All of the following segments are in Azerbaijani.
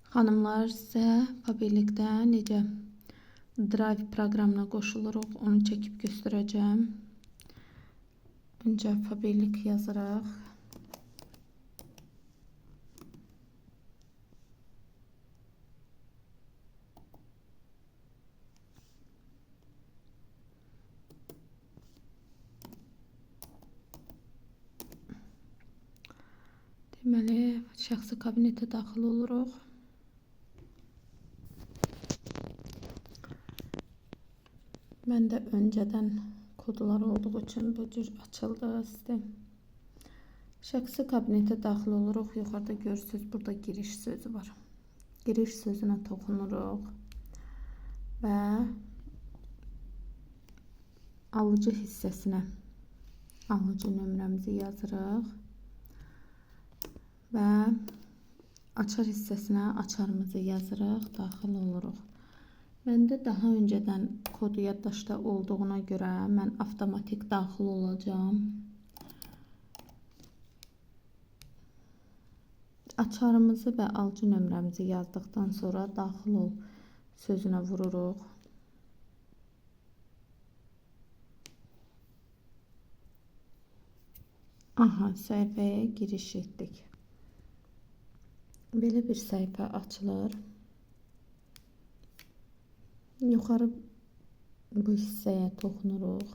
Xanımlar, sizə Pabilikdə necə Drive proqramına qoşuluruq, onu çəkib göstərəcəm. Öncə Pabilik yazırıq. Deməli, şəxsi kabinetə daxil oluruq. Məndə öncədən kodlar olduğu üçün bu cür açıldı sistem. Şəxsi kabinetə daxil oluruq. Yuxarıda görürsünüz, burada giriş sözü var. Giriş sözünə toxunuruq və alıcı hissəsinə alıcı nömrəmizi yazırıq və açar hissəsinə açarımızı yazırıq, daxil oluruq. Məndə daha öncədən kodu yaddaşda olduğuna görə mən avtomatik daxil olacağım. Açarımızı və alıcı nömrəmizi yazdıqdan sonra daxil ol sözünə vururuq. Aha, səhifəyə giriş etdik. Belə bir səhifə açılır. Yuxarı bu hissəyə toxunuruq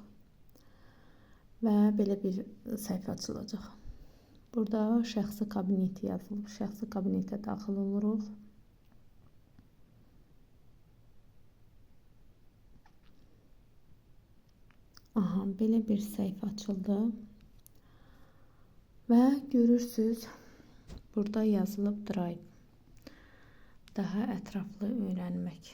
və belə bir səhifə açılacaq. Burada şəxsi kabinet yazılıb. Şəxsi kabinetə daxil oluruq. Aha, belə bir səhifə açıldı. Və görürsünüz, burada yazılıb Drive. Daha ətraflı öyrənmək.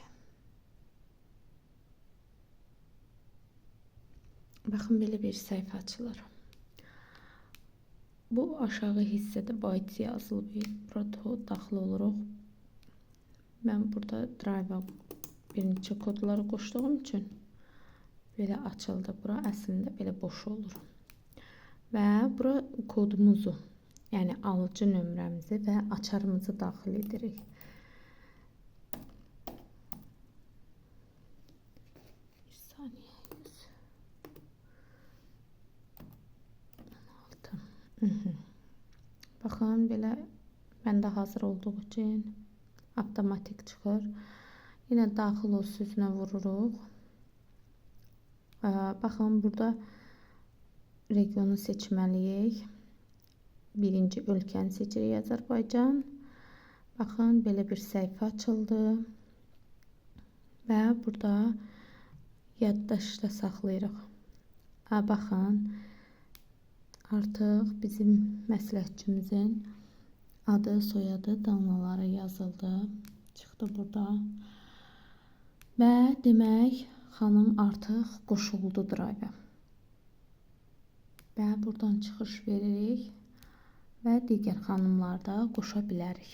Baxın, belə bir səhifə açılır. Bu aşağı hissədə bytes yazılıb. Burada daxil oluruq. Mən burada Drive-a bir neçə kodları qoşduğum üçün belə açıldı. Bura əslində belə boş olur. Və bura kodumuzu, yəni alıcı nömrəmizi və açarımızı daxil edirik. Bir saniyə. 16. Baxın, belə məndə hazır olduğu üçün avtomatik çıxır. Yenə daxil ol sözünə vururuq. Baxın, burada regionu seçməliyik. Birinci ölkəni seçirik, Azərbaycan. Baxın, belə bir səhifə açıldı. Və burada yaddaşda saxlayırıq. Baxın, artıq bizim məsləhətçimizin adı, soyadı, damlaları yazıldı. Çıxdı burada. Və demək, xanım artıq qoşuldu Drive-a. Və buradan çıxış veririk və digər xanımlar da qoşa bilərik.